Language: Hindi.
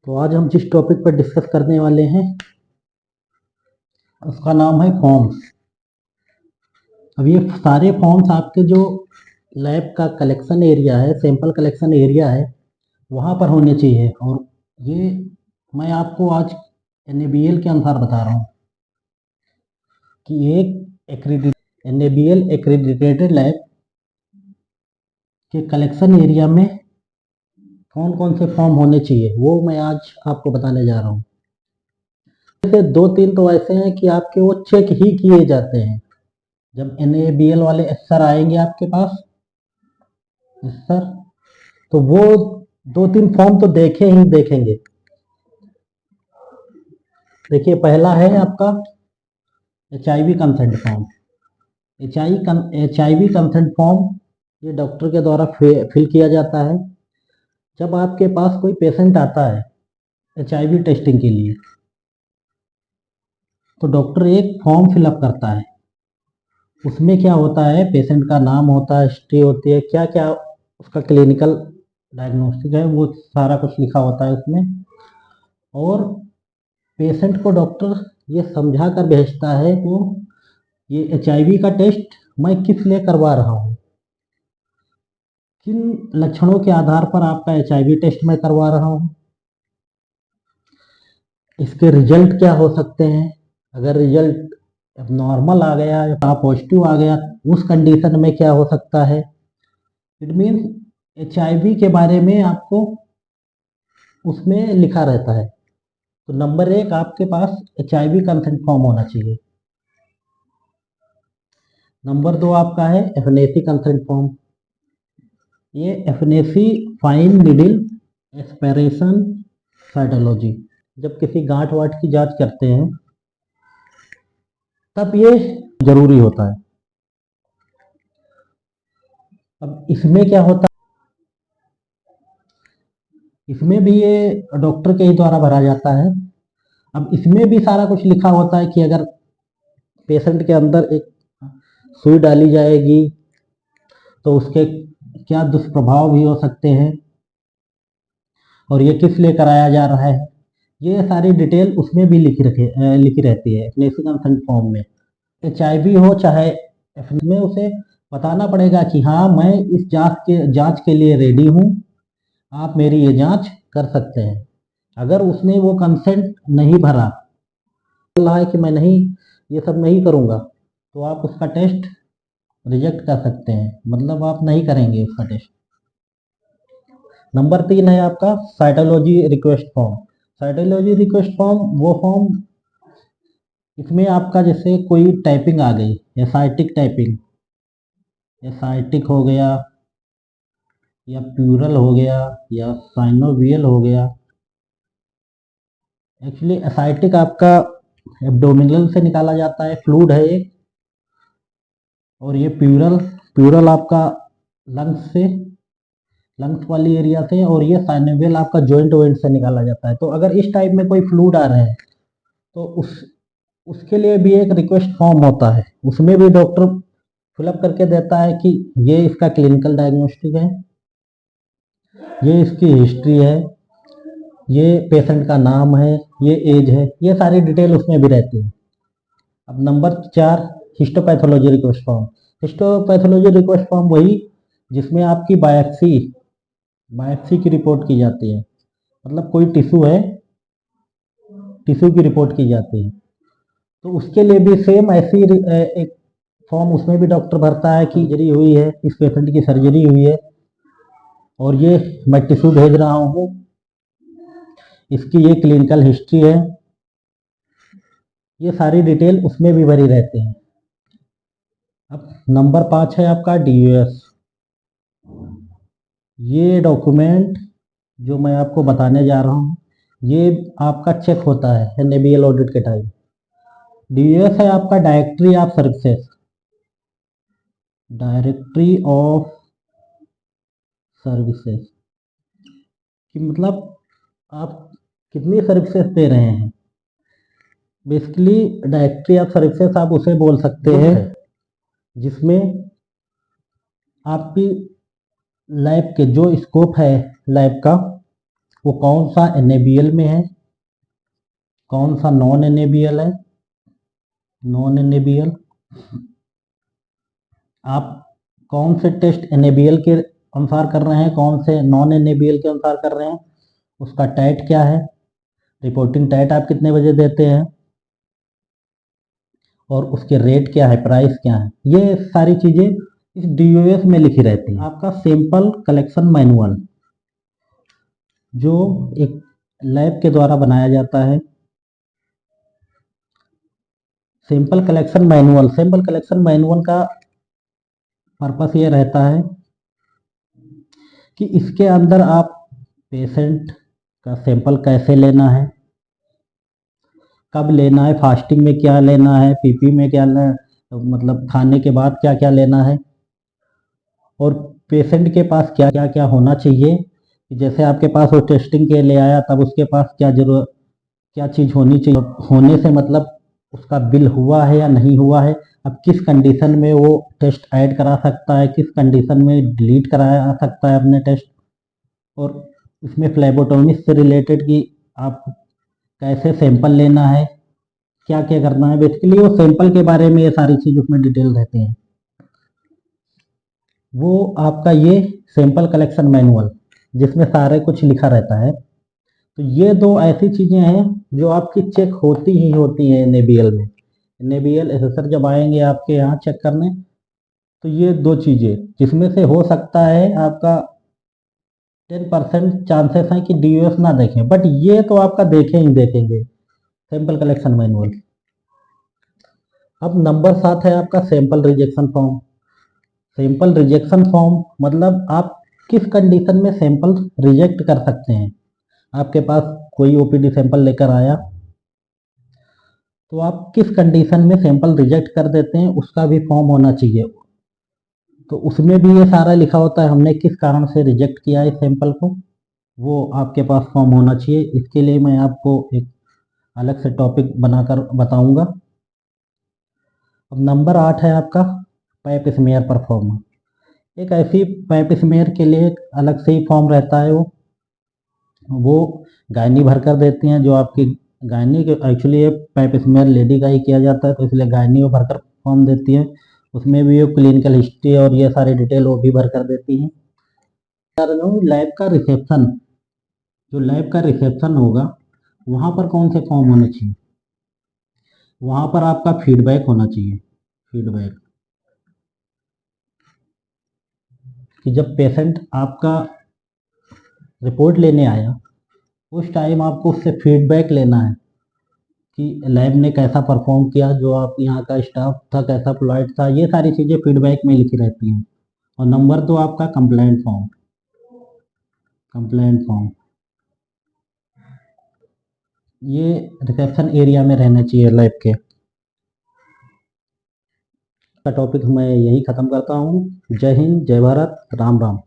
तो आज हम जिस टॉपिक पर डिस्कस करने वाले हैं उसका नाम है फॉर्म्स। अब ये सारे फॉर्म्स आपके जो लैब का कलेक्शन एरिया है, सैंपल कलेक्शन एरिया है, वहाँ पर होने चाहिए। और ये मैं आपको आज NABL के अनुसार बता रहा हूँ कि एक NABL एक्रेडिटेटेड लैब के कलेक्शन एरिया में कौन कौन से फॉर्म होने चाहिए, वो मैं आज आपको बताने जा रहा हूँ। जैसे 2-3 तो ऐसे हैं कि आपके वो चेक ही किए जाते हैं। जब NABL वाले सर आएंगे आपके पास, सर, तो वो 2-3 फॉर्म तो देखे ही देखेंगे। देखिए, पहला है आपका HIV consent form. HIV consent form ये डॉक्टर के द्वारा फिल किया जाता है जब आपके पास कोई पेशेंट आता है HIV टेस्टिंग के लिए। तो डॉक्टर एक फॉर्म फिलअप करता है। उसमें क्या होता है, पेशेंट का नाम होता है, हिस्ट्री होती है, क्या क्या उसका क्लिनिकल डायग्नोस्टिक है, वो सारा कुछ लिखा होता है उसमें। और पेशेंट को डॉक्टर ये समझा कर भेजता है कि ये HIV का टेस्ट मैं किस लिए करवा रहा हूँ, किन लक्षणों के आधार पर आपका HIV टेस्ट मैं करवा रहा हूँ, इसके रिजल्ट क्या हो सकते हैं। अगर रिजल्ट नॉर्मल आ गया या पॉजिटिव आ गया, उस कंडीशन में क्या हो सकता है। इट मीन्स HIV के बारे में आपको उसमें लिखा रहता है। तो नंबर 1 आपके पास HIV कंसेंट फॉर्म होना चाहिए। नंबर 2 आपका है FNAC कंसेंट फॉर्म। ये FNAC fine needle aspiration cytology, जब किसी गांठ वाठ की जांच करते हैं तब ये जरूरी होता है। अब इसमें क्या होता है, इसमें भी ये डॉक्टर के ही द्वारा भरा जाता है। अब इसमें भी सारा कुछ लिखा होता है कि अगर पेशेंट के अंदर एक सुई डाली जाएगी तो उसके क्या दुष्प्रभाव भी हो सकते हैं और ये किस लिए कराया जा रहा है। ये सारी डिटेल उसमें भी लिखी रहती है FNAC कंसेंट फॉर्म में। HIV हो चाहे में उसे बताना पड़ेगा कि हाँ, मैं इस जांच के लिए रेडी हूँ, आप मेरी ये जांच कर सकते हैं। अगर उसने वो कंसेंट नहीं भरा, बोल रहा है कि मैं नहीं, ये सब नहीं करूँगा, तो आप उसका टेस्ट रिजेक्ट कर सकते हैं, मतलब आप नहीं करेंगे उसका टेस्ट। नंबर 3 है आपका cytology request form. Cytology request form वो फॉर्म, इसमें आपका जैसे कोई टाइपिंग आ गई, एसाइटिक टाइपिंग, एसाइटिक हो गया या प्यूरल हो गया या साइनोवियल हो गया। एक्चुअली एसाइटिक आपका एब्डोमिनल से निकाला जाता है, फ्लूइड है एक। और ये प्यूरल प्यूरल आपका लंग्स वाली एरिया से। और ये साइनोवियल आपका जॉइंट वॉइंट से निकाला जाता है। तो अगर इस टाइप में कोई फ्लूइड आ रहे हैं तो उसके लिए भी एक रिक्वेस्ट फॉर्म होता है। उसमें भी डॉक्टर फिलअप करके देता है कि ये इसका क्लिनिकल डायग्नोस्टिक है, ये इसकी हिस्ट्री है, ये पेशेंट का नाम है, ये एज है, ये सारी डिटेल उसमें भी रहती है। अब number 4 histopathology request form. Histopathology request form वही जिसमें आपकी बायोप्सी की रिपोर्ट की जाती है, मतलब कोई टिश्यू है, टिश्यू की रिपोर्ट की जाती है। तो उसके लिए भी सेम ऐसी एक फॉर्म उसमें भी डॉक्टर भरता है कि सर्जरी हुई है, इस पेशेंट की सर्जरी हुई है और ये मैं टिश्यू भेज रहा हूँ, इसकी ये क्लिनिकल हिस्ट्री है, ये सारी डिटेल उसमें भी भरी रहती है। अब नंबर 5 है आपका DUS। ये डॉक्यूमेंट जो मैं आपको बताने जा रहा हूँ, ये आपका चेक होता है NABL ऑडिट के टाइम। DUS है आपका directory of services, directory of services, कि मतलब आप कितनी सर्विसेज दे रहे हैं। बेसिकली डायरेक्टरी ऑफ सर्विसेज आप उसे बोल सकते हैं जिसमें आपकी लैब के जो स्कोप है लैब का, वो कौन सा NaBl में है, कौन सा नॉन NaBl है, नॉन NaBl, आप कौन से टेस्ट NaBl के अनुसार कर रहे हैं, कौन से नॉन NaBl के अनुसार कर रहे हैं, उसका टैट क्या है, रिपोर्टिंग टैट आप कितने बजे देते हैं, और उसके रेट क्या है, प्राइस क्या है, ये सारी चीज़ें इस DOS में लिखी रहती हैं। आपका सैंपल कलेक्शन मैनुअल जो एक लैब के द्वारा बनाया जाता है, सैंपल कलेक्शन मैनुअल का पर्पस ये रहता है कि इसके अंदर आप पेशेंट का सैंपल कैसे लेना है, कब लेना है, फास्टिंग में क्या लेना है, PP में क्या लेना है, मतलब खाने के बाद क्या क्या लेना है, और पेशेंट के पास क्या क्या क्या होना चाहिए। जैसे आपके पास वो टेस्टिंग के लिए आया तब उसके पास क्या चीज़ होनी चाहिए, होने से मतलब उसका बिल हुआ है या नहीं हुआ है, अब किस कंडीशन में वो टेस्ट ऐड करा सकता है, किस कंडीशन में डिलीट कराया सकता है अपने टेस्ट, और इसमें फ्लेबोटोमिस्ट से रिलेटेड कि आप कैसे सैंपल लेना है, क्या क्या करना है, बेसिकली वो सैंपल के बारे में ये सारी चीज़ उसमें डिटेल रहती हैं। वो आपका ये सैंपल कलेक्शन मैनुअल जिसमें सारे कुछ लिखा रहता है। तो ये दो ऐसी चीज़ें हैं जो आपकी चेक होती ही होती हैं NaBl में। NaBl एसेसर जब आएंगे आपके यहाँ चेक करने, तो ये दो चीज़ें जिसमें से हो सकता है आपका 10% चांसेस हैं कि DOS ना देखें, बट ये तो आपका देखें ही देखेंगे सैंपल कलेक्शन मैनुअल। अब नंबर 7 है आपका sample rejection form. Sample rejection form मतलब आप किस कंडीशन में सैंपल रिजेक्ट कर सकते हैं। आपके पास कोई OPD सैंपल लेकर आया तो आप किस कंडीशन में सैंपल रिजेक्ट कर देते हैं, उसका भी फॉर्म होना चाहिए। तो उसमें भी ये सारा लिखा होता है, हमने किस कारण से रिजेक्ट किया है सैंपल को, वो आपके पास फॉर्म होना चाहिए। इसके लिए मैं आपको एक अलग से टॉपिक बनाकर बताऊंगा। अब नंबर 8 है आपका पैप स्मेयर परफॉर्म। एक ऐसी पैप स्मेयर के लिए एक अलग से ही फॉर्म रहता है, वो गायनी भर कर देती हैं, जो आपकी गायनी के एक्चुअली ये पैप स्मेयर लेडी का ही किया जाता है, तो इसलिए गायनी वो भरकर फॉर्म देती है। उसमें भी वो क्लिनिकल हिस्ट्री और ये सारी डिटेल वो भी भर कर देती हैं। लैब का रिसेप्शन, जो लैब का रिसेप्शन होगा वहाँ पर कौन से फॉर्म होने चाहिए, वहाँ पर आपका फीडबैक होना चाहिए। फीडबैक कि जब पेशेंट आपका रिपोर्ट लेने आया उस टाइम आपको उससे फीडबैक लेना है कि लैब ने कैसा परफॉर्म किया, जो आप यहाँ का स्टाफ था कैसा पोलाइट था, ये सारी चीज़ें फीडबैक में लिखी रहती हैं। और नंबर 2 आपका कंप्लेंट फॉर्म। कंप्लेंट फॉर्म ये रिसेप्शन एरिया में रहना चाहिए लैब के। का टॉपिक मैं यही ख़त्म करता हूँ। जय हिंद, जय भारत, राम राम।